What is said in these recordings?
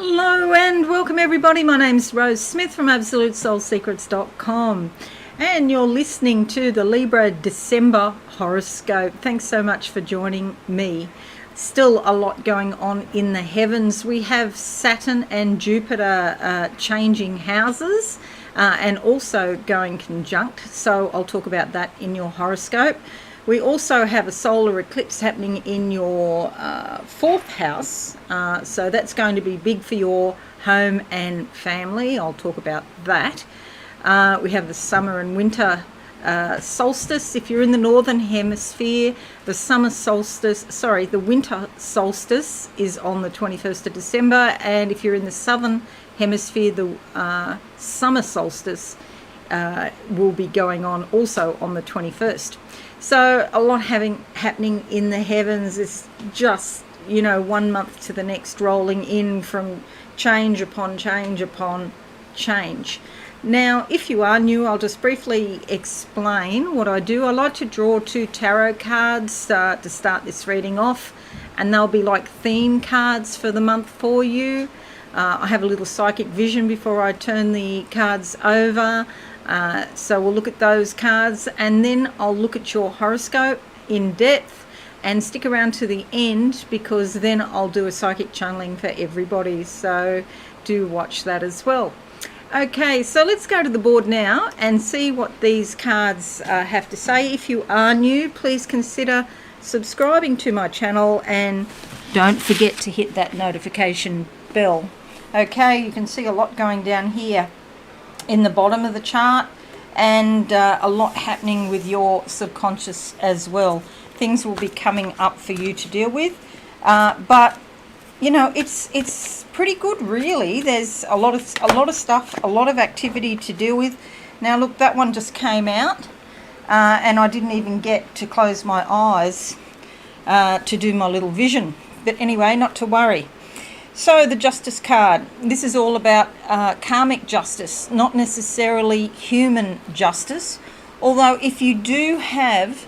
Hello and welcome everybody. My name's Rose Smith from AbsoluteSoulSecrets.com and you're listening to the Libra December horoscope. Thanks so much for joining me. Still a lot going on in the heavens. We have Saturn and Jupiter changing houses and also going conjunct, so I'll talk about that in your horoscope. We also have a solar eclipse happening in your fourth house, so that's going to be big for your home and family. I'll talk about that. We have the summer and winter solstice. If you're in the northern hemisphere, the winter solstice is on the 21st of December, and if you're in the southern hemisphere, the summer solstice will be going on also on the 21st. So a lot happening in the heavens. Is just, 1 month to the next, rolling in from change upon change upon change. Now, if you are new, I'll just briefly explain what I do. I like to draw 2 tarot cards to start this reading off, and they'll be like theme cards for the month for you. I have a little psychic vision before I turn the cards over. So we'll look at those cards, and then I'll look at your horoscope in depth, and stick around to the end because then I'll do a psychic channeling for everybody, so do watch that as well. Okay, so let's go to the board now and see what these cards have to say. If you are new, please consider subscribing to my channel and don't forget to hit that notification bell. Okay, you can see a lot going down here in the bottom of the chart, and a lot happening with your subconscious as well. Things will be coming up for you to deal with, but it's pretty good, really. There's a lot of stuff, a lot of activity to deal with. Now look, that one just came out, and I didn't even get to close my eyes to do my little vision. But anyway, not to worry. So the Justice card, this is all about karmic justice, not necessarily human justice. Although if you do have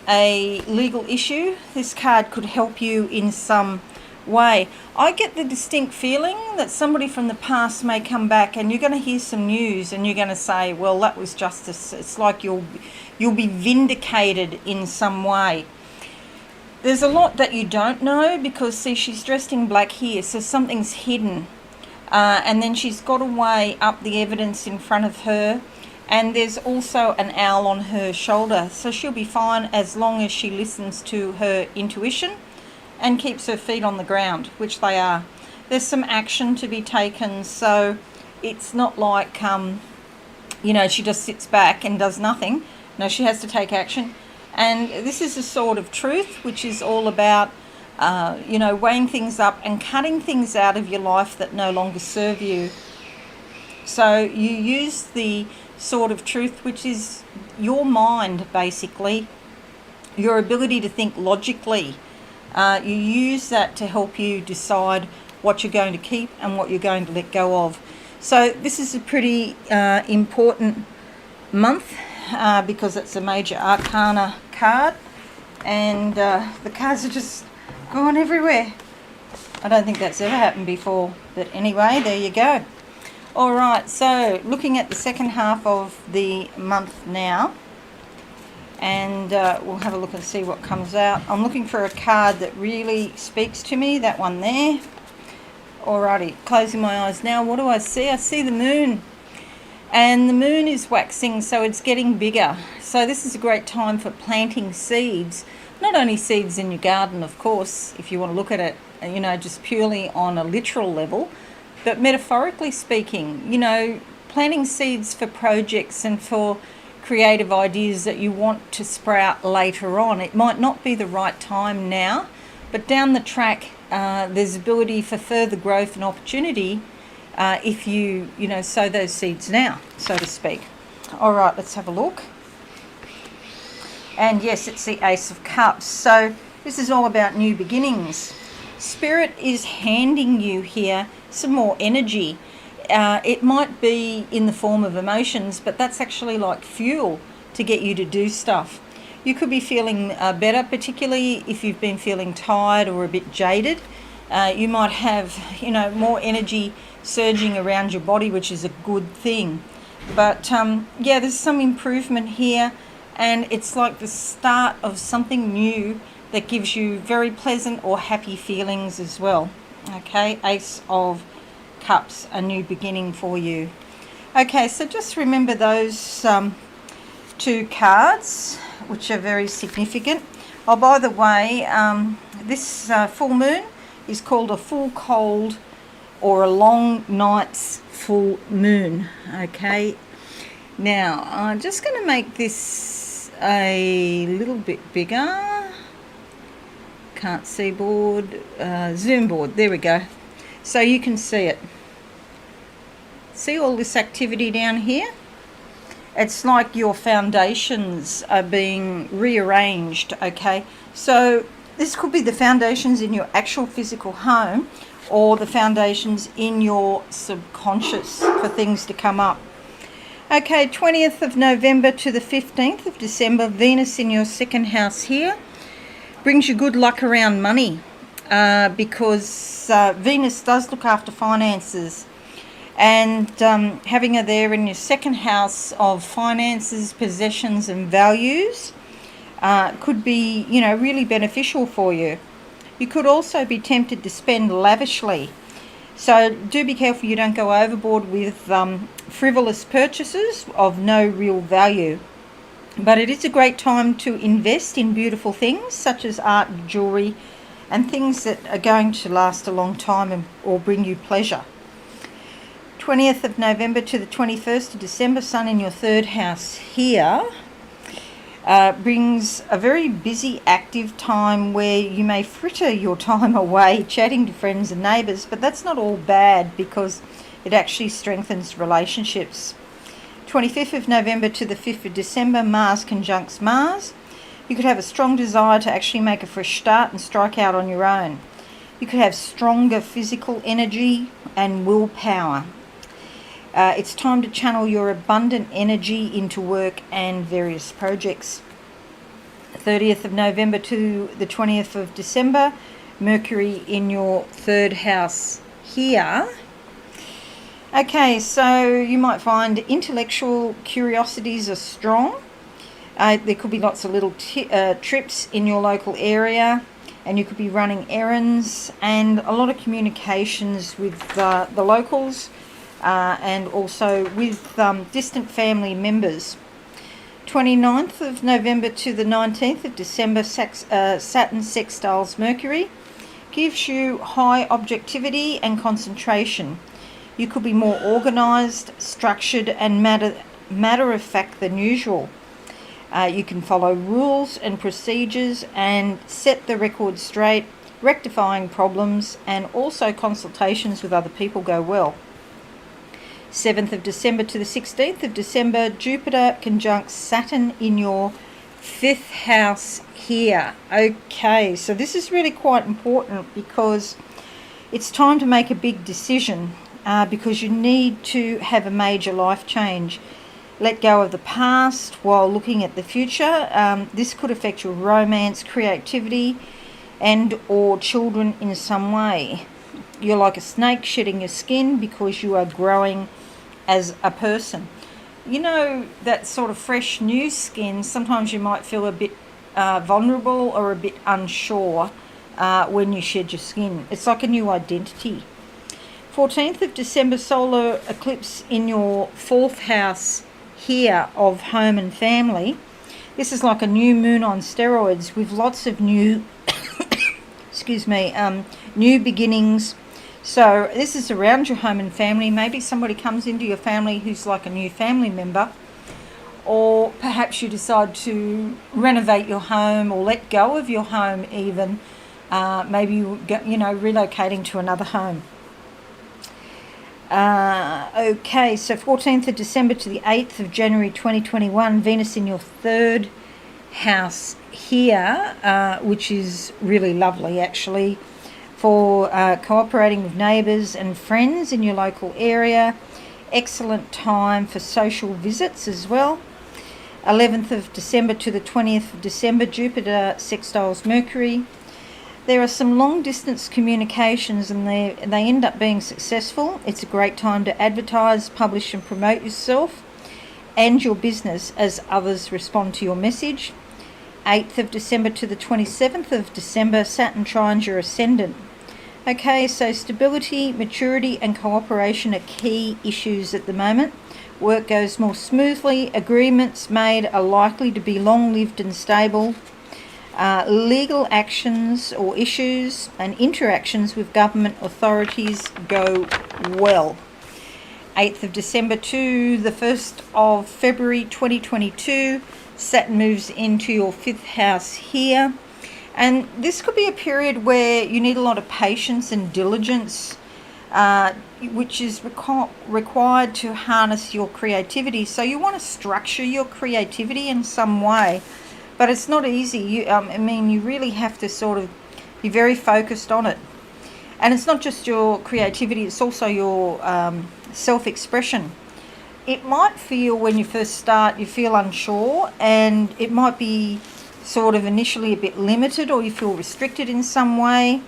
a legal issue, this card could help you in some way. I get the distinct feeling that somebody from the past may come back, and you're going to hear some news and you're going to say, well, that was justice. It's like you'll be vindicated in some way. There's a lot that you don't know because, see, she's dressed in black here, so something's hidden. And then she's got a way up the evidence in front of her, and there's also an owl on her shoulder. So she'll be fine as long as she listens to her intuition and keeps her feet on the ground, which they are. There's some action to be taken, so it's not like, she just sits back and does nothing. No, she has to take action. And this is a sword of truth, which is all about, weighing things up and cutting things out of your life that no longer serve you. So you use the sword of truth, which is your mind, basically, your ability to think logically. You use that to help you decide what you're going to keep and what you're going to let go of. So this is a pretty important month. Because it's a major arcana card, and the cards are just going everywhere. I don't think that's ever happened before, but anyway, there you go. All right, so looking at the second half of the month now, and we'll have a look and see what comes out. I'm looking for a card that really speaks to me, that one there. Alrighty, closing my eyes now. What do I see? I see the moon. And the moon is waxing, so it's getting bigger. So this is a great time for planting seeds. Not only seeds in your garden, of course, if you want to look at it, just purely on a literal level, but metaphorically speaking, planting seeds for projects and for creative ideas that you want to sprout later on. It might not be the right time now, but down the track, there's ability for further growth and opportunity if you sow those seeds now, so to speak. All right, let's have a look. And yes, it's the Ace of Cups. So this is all about new beginnings. Spirit is handing you here some more energy. It might be in the form of emotions, but that's actually like fuel to get you to do stuff. You could be feeling better, particularly if you've been feeling tired or a bit jaded. You might have, more energy surging around your body, which is a good thing. But yeah, there's some improvement here, and it's like the start of something new that gives you very pleasant or happy feelings as well. Okay, Ace of Cups, a new beginning for you. Okay, so just remember those two cards, which are very significant. Oh, by the way, this full moon is called a full cold or a long night's full moon. Okay, now I'm just going to make this a little bit bigger. Can't see board, zoom board, there we go, so you can see it. See all this activity down here? It's like your foundations are being rearranged. Okay, so this could be the foundations in your actual physical home, or the foundations in your subconscious for things to come up. Okay, 20th of November to the 15th of December, Venus in your second house here brings you good luck around money, because Venus does look after finances, and having her there in your second house of finances, possessions and values could be, really beneficial for you. You could also be tempted to spend lavishly, so do be careful you don't go overboard with frivolous purchases of no real value. But it is a great time to invest in beautiful things such as art, jewellery, and things that are going to last a long time or bring you pleasure. 20th of November to the 21st of December, Sun in your third house here brings a very busy, active time where you may fritter your time away chatting to friends and neighbours, but that's not all bad because it actually strengthens relationships. 25th of November to the 5th of December, Mars conjuncts Mars. You could have a strong desire to actually make a fresh start and strike out on your own. You could have stronger physical energy and willpower. It's time to channel your abundant energy into work and various projects. 30th of November to the 20th of December, Mercury in your third house here. Okay, so you might find intellectual curiosities are strong. There could be lots of little trips in your local area, and you could be running errands and a lot of communications with the locals, and also with distant family members. 29th of November to the 19th of December, Saturn sextiles Mercury gives you high objectivity and concentration. You could be more organised, structured and matter of fact than usual. You can follow rules and procedures and set the record straight. Rectifying problems and also consultations with other people go well. 7th of December to the 16th of December, Jupiter conjuncts Saturn in your 5th house here. Okay, so this is really quite important because it's time to make a big decision, because you need to have a major life change. Let go of the past while looking at the future. This could affect your romance, creativity and or children in some way. You're like a snake shedding your skin because you are growing as a person. You know, that sort of fresh new skin, sometimes you might feel a bit vulnerable or a bit unsure when you shed your skin. It's like a new identity. 14th of December, solar eclipse in your 4th house here of home and family. This is like a new moon on steroids with lots of new new beginnings. So this is around your home and family. Maybe somebody comes into your family who's like a new family member, or perhaps you decide to renovate your home or let go of your home even. Maybe relocating to another home. Okay, so 14th of December to the 8th of January 2021, Venus in your 3rd house here, which is really lovely actually, for cooperating with neighbours and friends in your local area. Excellent time for social visits as well. 11th of December to the 20th of December, Jupiter sextiles Mercury. There are some long distance communications and they end up being successful. It's a great time to advertise, publish and promote yourself and your business as others respond to your message. 8th of December to the 27th of December, Saturn trines your ascendant. Okay, so stability, maturity and cooperation are key issues at the moment. Work goes more smoothly. Agreements made are likely to be long-lived and stable. Legal actions or issues and interactions with government authorities go well. 8th of December to the 1st of February 2022, Saturn moves into your 5th house here. And this could be a period where you need a lot of patience and diligence, which is required to harness your creativity. So you want to structure your creativity in some way, but it's not easy. You really have to sort of be very focused on it. And it's not just your creativity, it's also your self-expression. It might feel, when you first start, you feel unsure, and it might be sort of initially a bit limited, or you feel restricted in some way,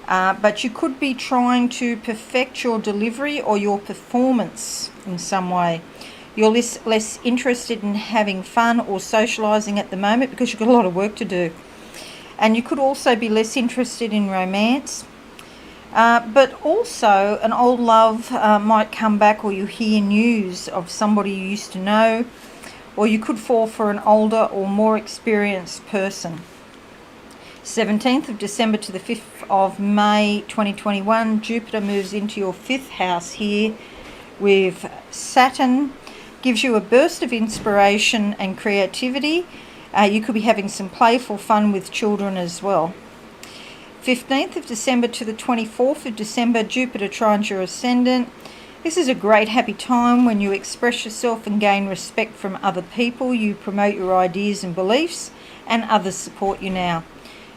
but you could be trying to perfect your delivery or your performance in some way. You're less interested in having fun or socialising at the moment because you've got a lot of work to do. And you could also be less interested in romance, but also an old love might come back, or you hear news of somebody you used to know, or you could fall for an older or more experienced person. 17th of December to the 5th of May 2021, Jupiter moves into your 5th house here with Saturn. Gives you a burst of inspiration and creativity. You could be having some playful fun with children as well. 15th of December to the 24th of December, Jupiter trines your ascendant. This is a great happy time when you express yourself and gain respect from other people. You promote your ideas and beliefs, and others support you now.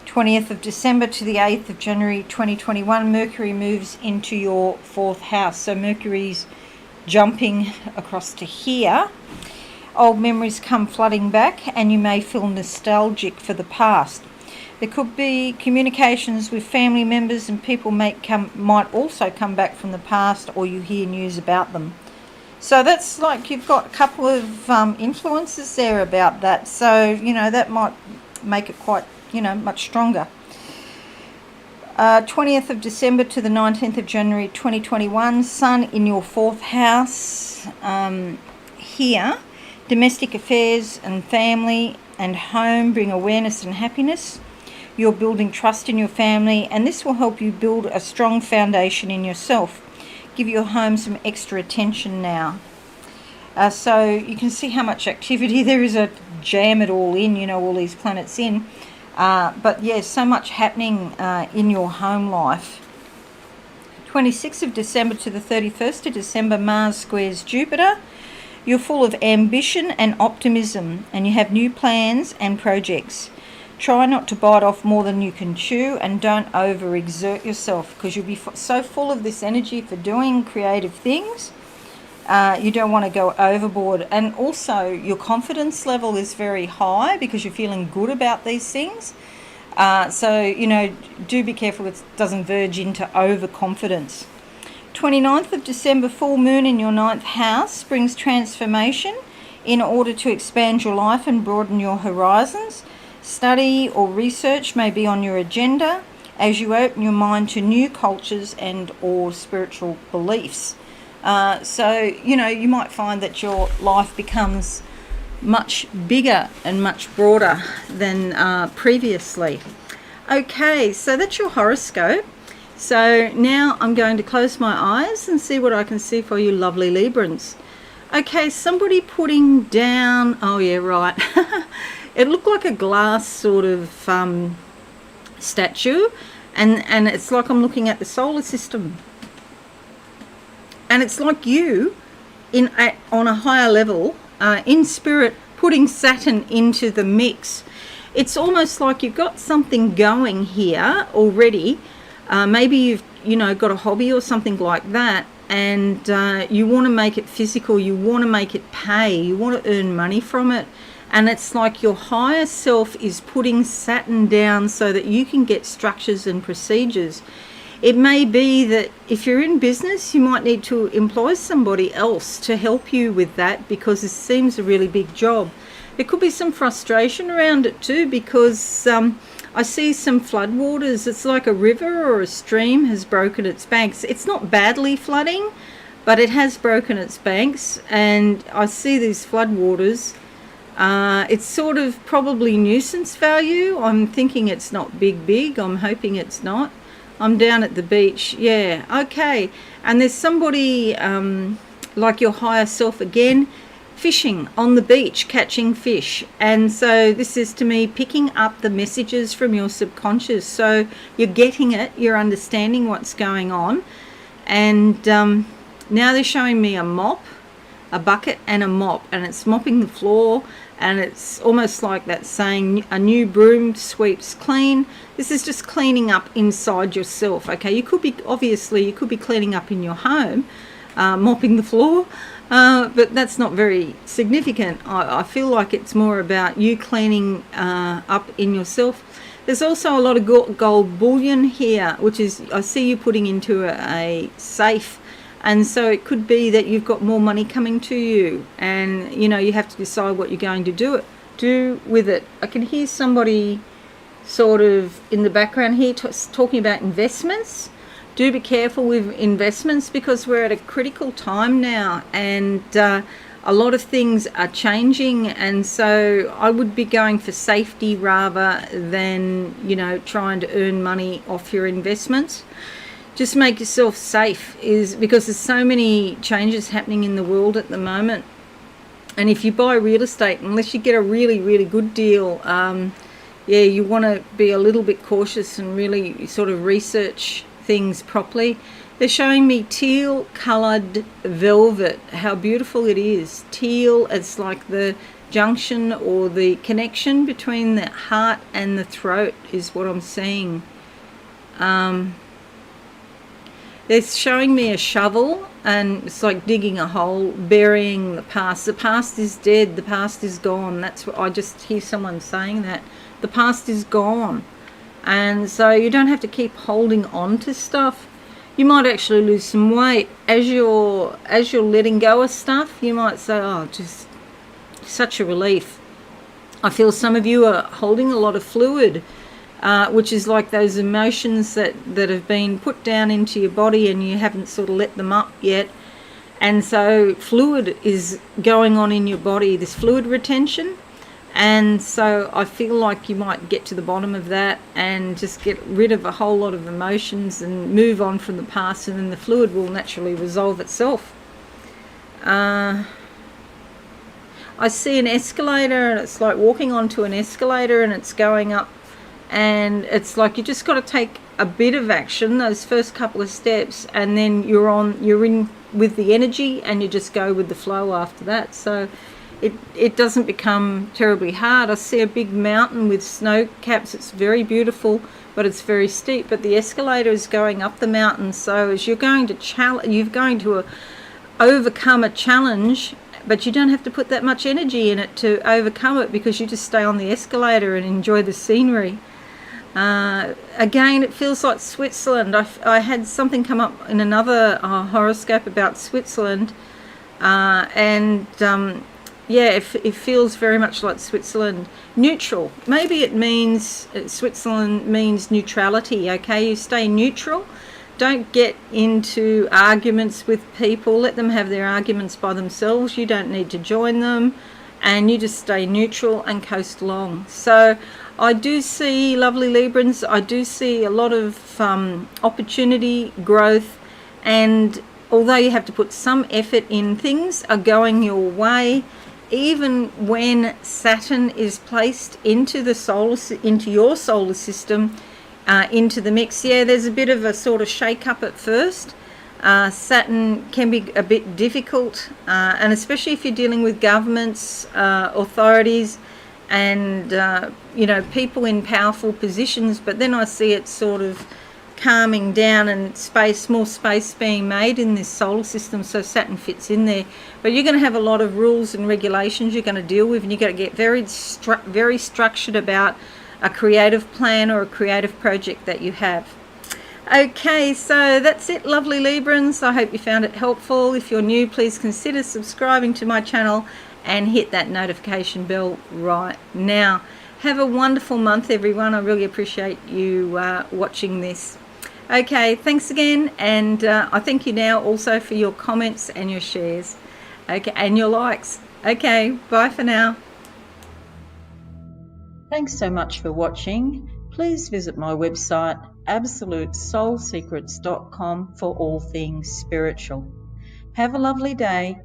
20th of December to the 8th of January 2021, Mercury moves into your 4th house. So Mercury's jumping across to here. Old memories come flooding back, and you may feel nostalgic for the past. There could be communications with family members, and people might also come back from the past, or you hear news about them. So that's like you've got a couple of influences there about that. So, that might make it quite, much stronger. 20th of December to the 19th of January 2021, Sun in your 4th house here. Domestic affairs and family and home bring awareness and happiness. You're building trust in your family, and this will help you build a strong foundation in yourself. Give your home some extra attention now. So you can see how much activity there is. A jam it all in, all these planets in. But yeah, so much happening in your home life. 26th of December to the 31st of December, Mars squares Jupiter. You're full of ambition and optimism, and you have new plans and projects. Try not to bite off more than you can chew, and don't overexert yourself, because you'll be so full of this energy for doing creative things. You don't want to go overboard. And also your confidence level is very high because you're feeling good about these things. So, do be careful it doesn't verge into overconfidence. 29th of December, full moon in your 9th house brings transformation in order to expand your life and broaden your horizons. Study or research may be on your agenda as you open your mind to new cultures and or spiritual beliefs. So, you might find that your life becomes much bigger and much broader than previously. Okay, so that's your horoscope. So now I'm going to close my eyes and see what I can see for you lovely Librans. Okay, somebody putting down, oh yeah, right. It looked like a glass sort of statue, and it's like I'm looking at the solar system. And it's like you, on a higher level, in spirit, putting Saturn into the mix. It's almost like you've got something going here already. Maybe you've got a hobby or something like that, and you want to make it physical. You want to make it pay. You want to earn money from it. And it's like your higher self is putting Saturn down so that you can get structures and procedures. It may be that if you're in business, you might need to employ somebody else to help you with that, because it seems a really big job. There could be some frustration around it too, because I see some floodwaters. It's like a river or a stream has broken its banks. It's not badly flooding, but it has broken its banks, and I see these floodwaters. It's sort of probably nuisance value. I'm thinking it's not big. I'm hoping it's not. I'm down at the beach. Yeah, okay. And there's somebody like your higher self again, fishing on the beach, catching fish. And so this is, to me, picking up the messages from your subconscious. So you're getting it, you're understanding what's going on. And now they're showing me a mop, a bucket and a mop, and it's mopping the floor. And it's almost like that saying, a new broom sweeps clean. This is just cleaning up inside yourself. Okay, you could be cleaning up in your home, mopping the floor, but that's not very significant. I feel like it's more about you cleaning up in yourself. There's also a lot of gold bullion here, which is, I see you putting into a safe. And so it could be that you've got more money coming to you, and you have to decide what you're going to do with it. I can hear somebody sort of in the background here talking about investments. Do be careful with investments, because we're at a critical time now, and a lot of things are changing, and so I would be going for safety rather than trying to earn money off your investments. Just make yourself safe, because there's so many changes happening in the world at the moment. And if you buy real estate, unless you get a really good deal, you want to be a little bit cautious and really sort of research things properly. They're showing me teal coloured velvet. How beautiful it is. Teal, it's like the junction or the connection between the heart and the throat is what I'm seeing. They're showing me a shovel, and it's like digging a hole, burying the past. The past is dead. The past is gone. That's what I just hear someone saying, that the past is gone. And so you don't have to keep holding on to stuff. You might actually lose some weight as you're letting go of stuff. You might say, oh, just such a relief. I feel some of you are holding a lot of fluid, which is like those emotions that have been put down into your body and you haven't sort of let them up yet. And so fluid is going on in your body, this fluid retention. And so I feel like you might get to the bottom of that and just get rid of a whole lot of emotions and move on from the past, and then the fluid will naturally resolve itself. I see an escalator, and it's like walking onto an escalator and it's going up. And it's like you just got to take a bit of action, those first couple of steps, and then you're in with the energy, and you just go with the flow after that. So it doesn't become terribly hard. I see a big mountain with snow caps. It's very beautiful, but it's very steep. But the escalator is going up the mountain. So as you're going to overcome a challenge, but you don't have to put that much energy in it to overcome it, because you just stay on the escalator and enjoy the scenery. Again, it feels like Switzerland. I had something come up in another horoscope about Switzerland, it feels very much like Switzerland. Neutral. Maybe it means Switzerland means neutrality. Okay, you stay neutral. Don't get into arguments with people. Let them have their arguments by themselves. You don't need to join them, and you just stay neutral and coast along. So I do see, lovely Librans, I do see a lot of opportunity, growth, and although you have to put some effort in, things are going your way. Even when Saturn is placed into your solar system, into the mix, there's a bit of a sort of shake-up at first. Saturn can be a bit difficult, and especially if you're dealing with governments, authorities, and people in powerful positions. But then I see it sort of calming down and more space being made in this solar system, so Saturn fits in there. But you're going to have a lot of rules and regulations you're going to deal with, and you've got to get very structured about a creative plan or a creative project that you have. Okay, so that's it, lovely Librans. I hope you found it helpful. If you're new, please consider subscribing to my channel and hit that notification bell right now. Have a wonderful month, everyone. I really appreciate you watching this. Okay, thanks again, and I thank you now also for your comments and your shares, okay, and your likes. Okay, bye for now. Thanks so much for watching. Please visit my website absolutesoulsecrets.com for all things spiritual. Have a lovely day.